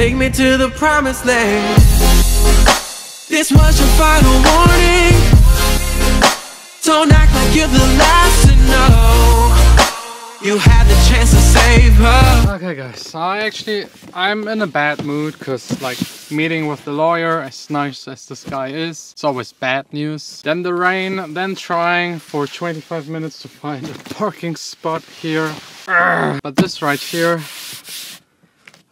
take me to the promised land. This was your final warning. Don't act like you're the last to know. You had the chance to save her. Okay guys, I'm in a bad mood because like meeting with the lawyer, as nice as this guy is, it's always bad news. Then the rain, then trying for 25 minutes to find a parking spot here. But this right here,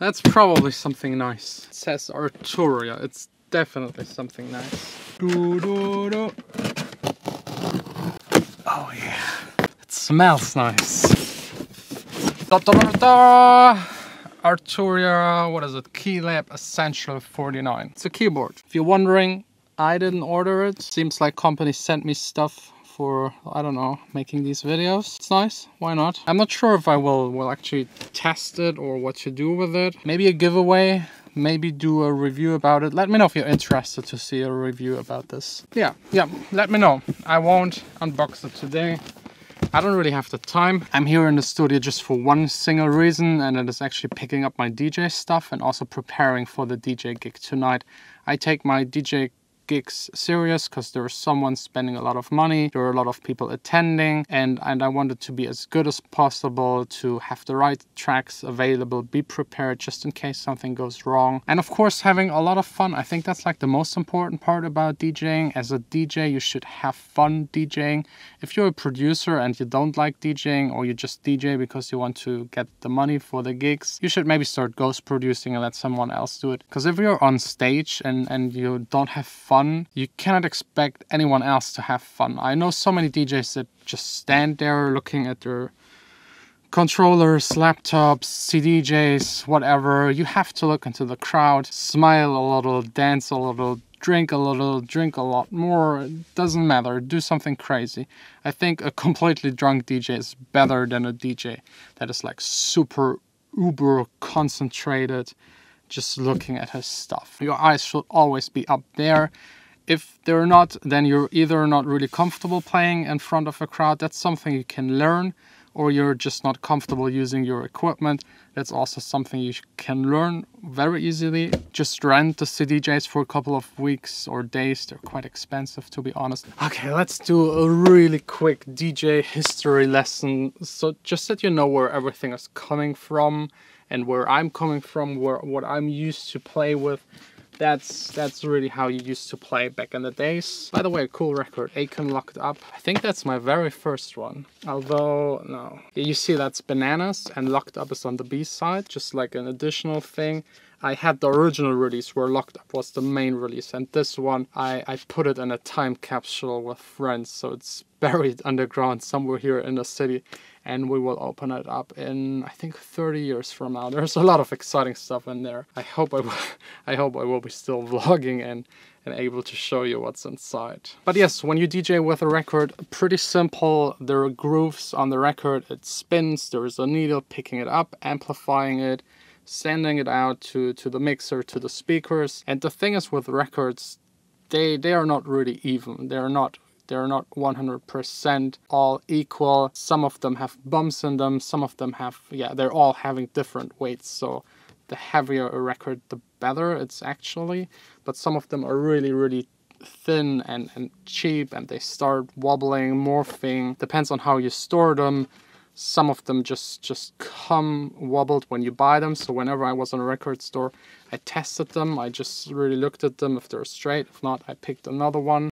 that's probably something nice. It says Arturia, it's definitely something nice. Oh yeah, it smells nice. Arturia, what is it? Keylab Essential 49. It's a keyboard. If you're wondering, I didn't order it. Seems like company sent me stuff for, I don't know, making these videos. It's nice, why not? I'm not sure if I will actually test it or what to do with it. Maybe a giveaway, maybe do a review about it. Let me know if you're interested to see a review about this. Yeah, let me know. I won't unbox it today. I don't really have the time. I'm here in the studio just for one single reason, and it is actually picking up my DJ stuff and also preparing for the DJ gig tonight. I take my DJ gigs serious because there's someone spending a lot of money, there are a lot of people attending, and I want it to be as good as possible, to have the right tracks available, be prepared just in case something goes wrong, and of course having a lot of fun. I think that's like the most important part about DJing. As a DJ, you should have fun DJing. If you're a producer and you don't like DJing, or you just DJ because you want to get the money for the gigs, you should maybe start ghost producing and let someone else do it. Because if you're on stage and you don't have fun, you cannot expect anyone else to have fun. I know so many DJs that just stand there looking at their controllers, laptops, CDJs, whatever. You have to look into the crowd, smile a little, dance a little, drink a little, drink a lot more. It doesn't matter. Do something crazy. I think a completely drunk DJ is better than a DJ that is like super uber concentrated, just looking at his stuff. Your eyes should always be up there. If they're not, then you're either not really comfortable playing in front of a crowd. That's something you can learn, or you're just not comfortable using your equipment. That's also something you can learn very easily. Just rent the CDJs for a couple of weeks or days. They're quite expensive, to be honest. Okay, let's do a really quick DJ history lesson. So just that you know where everything is coming from, and where I'm coming from, what I'm used to play with. That's really how you used to play back in the days. By the way, cool record, Aiken Locked Up. I think that's my very first one. Although, no. You see that's Bananas, and Locked Up is on the B side, just like an additional thing. I had the original release where Locked Up was the main release, and this one, I put it in a time capsule with friends, so it's buried underground somewhere here in the city, and we will open it up in, I think, 30 years from now. There's a lot of exciting stuff in there. I hope I will be still vlogging and able to show you what's inside. But yes, when you DJ with a record, pretty simple. There are grooves on the record, it spins, there is a needle picking it up, amplifying it, sending it out to the mixer, to the speakers. And the thing is with records, they are not really even. They're not 100% all equal. Some of them have bumps in them, some of them have, yeah, they're all having different weights. So the heavier a record, the better it's actually. But some of them are really, really thin and cheap, and they start wobbling, morphing. Depends on how you store them. Some of them just come wobbled when you buy them. So whenever I was in a record store, I tested them. I just really looked at them if they're straight. If not, I picked another one.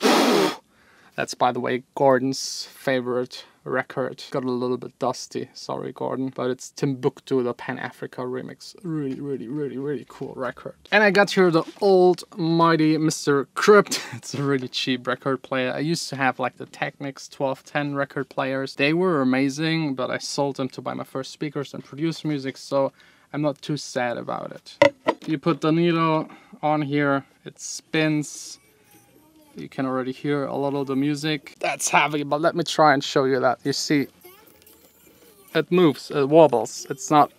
That's, by the way, Gordon's favorite record. Got a little bit dusty, sorry Gordon, but it's Timbuktu, the Pan-Africa remix. Really, really, really, really cool record. And I got here the old mighty Mr. Crypt. It's a really cheap record player. I used to have like the Technics 1210 record players. They were amazing, but I sold them to buy my first speakers and produce music, so I'm not too sad about it. You put the needle on here, it spins. You can already hear a lot of the music. That's heavy, but let me try and show you that. You see, it moves, it wobbles. It's not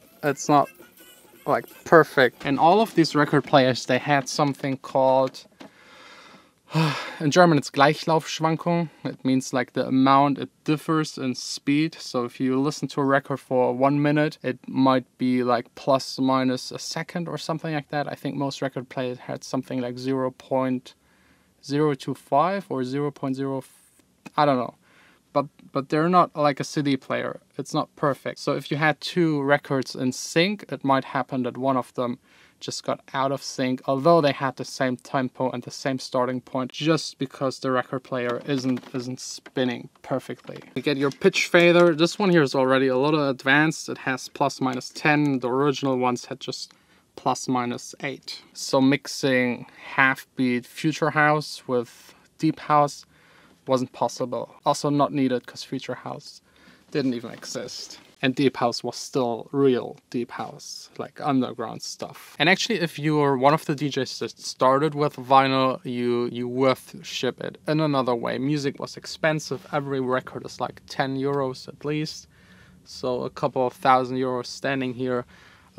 like perfect. And all of these record players, they had something called In German it's Gleichlaufschwankung. It means like the amount it differs in speed. So if you listen to a record for 1 minute, it might be like plus minus a second or something like that. I think most record players had something like 0.025 or 0.0, I don't know. But they're not like a CD player. It's not perfect. So if you had two records in sync, it might happen that one of them just got out of sync, although they had the same tempo and the same starting point, just because the record player isn't spinning perfectly. You get your pitch fader. This one here is already a little advanced. It has plus minus 10. The original ones had just plus minus 8. So mixing half beat future house with deep house wasn't possible. Also not needed because future house didn't even exist. And deep house was still real deep house, like underground stuff. And actually, if you're one of the DJs that started with vinyl, you worship it in another way. Music was expensive. Every record is like 10 euros at least. So a couple of €1,000 standing here,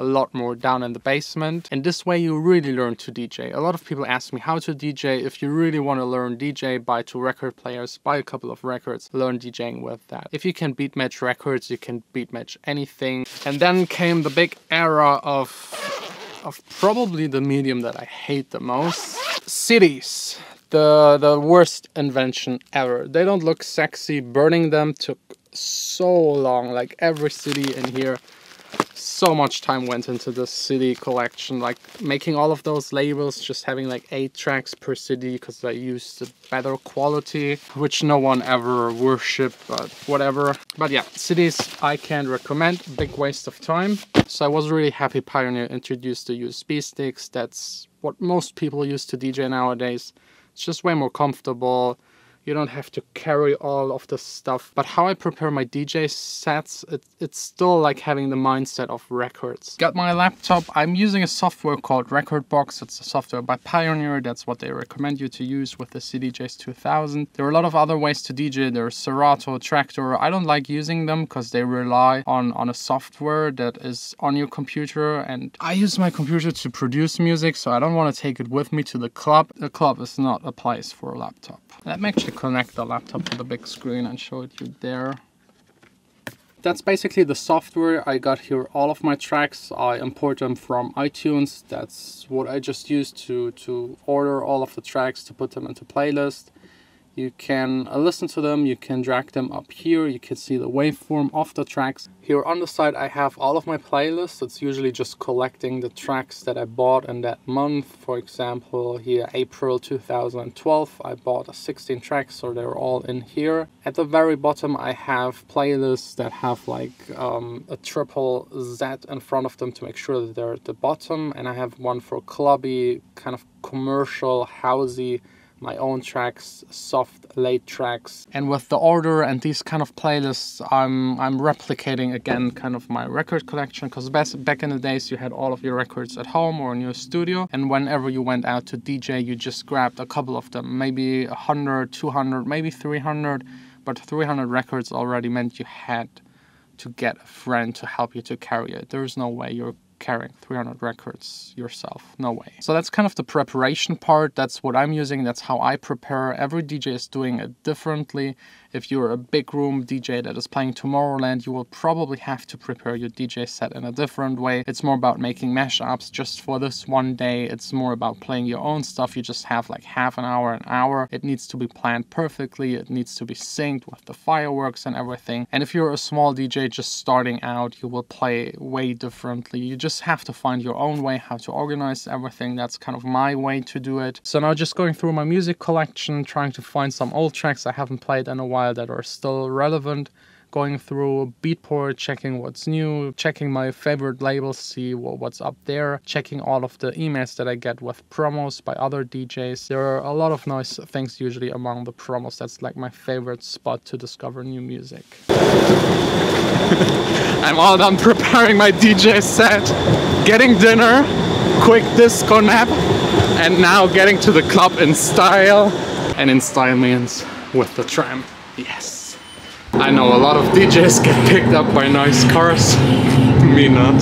a lot more down in the basement. And this way you really learn to DJ. A lot of people ask me how to DJ. If you really want to learn DJ, buy 2 record players, buy a couple of records, learn DJing with that. If you can beat match records, you can beat match anything. And then came the big era of probably the medium that I hate the most. CDs. The worst invention ever. They don't look sexy. Burning them took so long. Like every CD in here, so much time went into this CD collection, like making all of those labels, just having like 8 tracks per CD because I used the better quality, which no one ever worshipped, but whatever. But yeah, CDs I can't recommend, big waste of time. So I was really happy Pioneer introduced the USB sticks. That's what most people use to DJ nowadays. It's just way more comfortable. You don't have to carry all of the stuff. But how I prepare my DJ sets, it's still like having the mindset of records. Got my laptop. I'm using a software called Rekordbox. It's a software by Pioneer. That's what they recommend you to use with the CDJs 2000. There are a lot of other ways to DJ. There's Serato, Traktor. I don't like using them because they rely on a software that is on your computer. And I use my computer to produce music, so I don't want to take it with me to the club. The club is not a place for a laptop. Let me actually connect the laptop to the big screen and show it you there. That's basically the software. I got here all of my tracks. I import them from iTunes. That's what I just used to order all of the tracks to put them into playlist. You can listen to them, you can drag them up here, you can see the waveform of the tracks. Here on the side I have all of my playlists. It's usually just collecting the tracks that I bought in that month. For example, here April 2012, I bought 16 tracks, so they're all in here. At the very bottom I have playlists that have like a triple Z in front of them to make sure that they're at the bottom. And I have one for clubby, kind of commercial, housey, my own tracks, soft late tracks. And with the order and these kind of playlists, I'm replicating again kind of my record collection, because back in the days you had all of your records at home or in your studio, and whenever you went out to DJ you just grabbed a couple of them, maybe 100, 200, maybe 300, but 300 records already meant you had to get a friend to help you to carry it. There's no way you're carrying 300 records yourself, no way. So that's kind of the preparation part. That's what I'm using, that's how I prepare. Every DJ is doing it differently. If you're a big room DJ that is playing Tomorrowland, you will probably have to prepare your DJ set in a different way. It's more about making mashups just for this one day. It's more about playing your own stuff. You just have like half an hour. It needs to be planned perfectly. It needs to be synced with the fireworks and everything. And if you're a small DJ just starting out, you will play way differently. You just have to find your own way how to organize everything. That's kind of my way to do it. So now just going through my music collection, trying to find some old tracks I haven't played in a while that are still relevant, going through Beatport, checking what's new, checking my favorite labels, see what's up there, checking all of the emails that I get with promos by other DJs. There are a lot of nice things usually among the promos. That's like my favorite spot to discover new music. I'm all done preparing my DJ set, getting dinner, quick disco nap, and now getting to the club in style. And in style means with the tram. Yes. I know a lot of DJs get picked up by nice cars. Me not.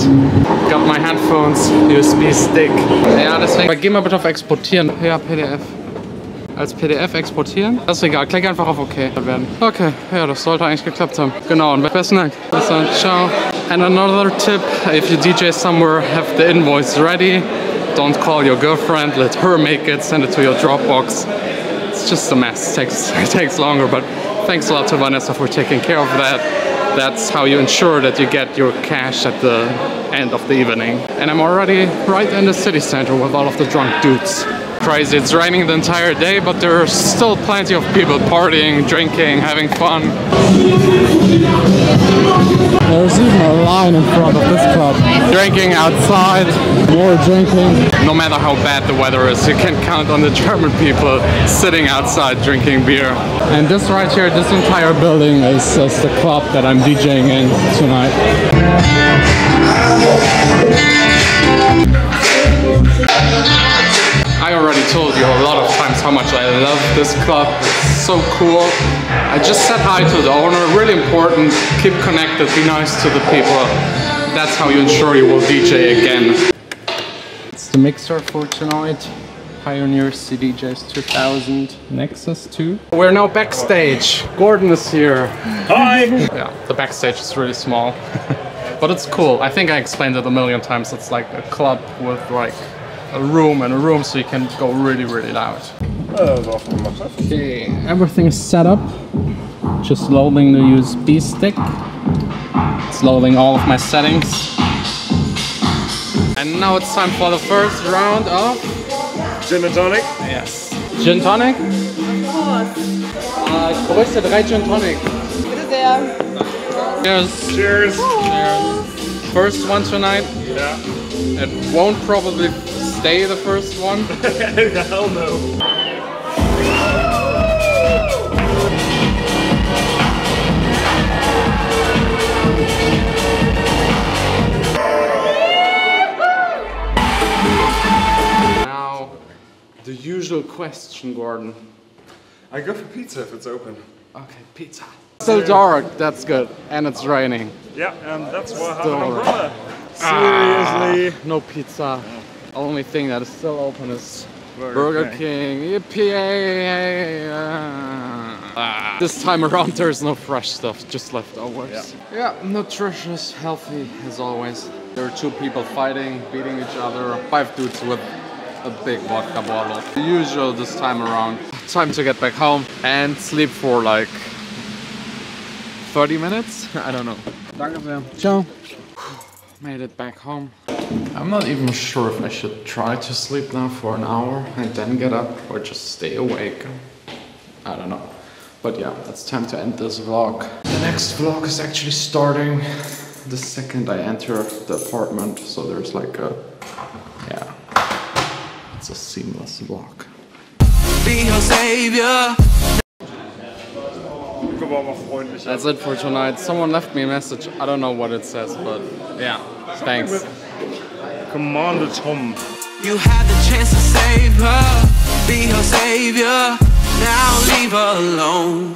Got my headphones, USB stick. Ja, deswegen. Geh mal bitte auf Exportieren. Ja, PDF. als PDF exportieren. Das ist egal, klick einfach auf OK. Okay, ja, das sollte eigentlich geklappt haben. Genau, und besten Dank. Bis dann, ciao. And another tip, if you DJ somewhere, have the invoice ready. Don't call your girlfriend, let her make it, send it to your Dropbox. It's just a mess, it takes longer, but thanks a lot to Vanessa for taking care of that. That's how you ensure that you get your cash at the end of the evening. And I'm already right in the city center with all of the drunk dudes. Crazy, it's raining the entire day, but there are still plenty of people partying, drinking, having fun. There's even a line in front of this club. Drinking outside, more drinking. No matter how bad the weather is, you can count on the German people sitting outside drinking beer. And this right here, this entire building is the club that I'm DJing in tonight. I already told you a lot of times how much I love this club. It's so cool. I just said hi to the owner, really important. Keep connected, be nice to the people. That's how you ensure you will DJ again. It's the mixer for tonight. Pioneer CDJs 2000 Nexus 2. We're now backstage. Gordon is here. Hi! Yeah, the backstage is really small. But it's cool. I think I explained it a million times. It's like a club with like a room and a room, so you can go really, really loud. Okay, everything is set up. Just loading the USB stick. It's loading all of my settings. And now it's time for the first round of Gin and tonic? Yes. Gin tonic? Ich bräuchte 3 Gin tonic. Bitte sehr. Cheers. Cheers! Cheers. First one tonight. Yeah. It won't probably stay the first one. Hell no. Now, the usual question, Gordon. I go for pizza if it's open. Okay, pizza. Still dark, that's good. And it's raining. Yeah, and that's why I have Still an umbrella. Seriously? No pizza. Only thing that is still open is Burger Burger King. King. Yippee! This time around there's no fresh stuff, just leftovers. Yeah, nutritious, healthy as always. There are 2 people fighting, beating each other. 5 dudes with a big vodka bottle. The usual this time around. Time to get back home and sleep for like 30 minutes? I don't know. Danke sehr. Ciao. Made it back home. I'm not even sure if I should try to sleep now for an hour and then get up or just stay awake. I don't know. But yeah, it's time to end this vlog. The next vlog is actually starting the second I enter the apartment. So there's like a, yeah, it's a seamless vlog. Be your savior. That's it for tonight. Someone left me a message. I don't know what it says, but yeah, thanks. Commander Tom. You had the chance to save her. Be her savior. Now leave her alone.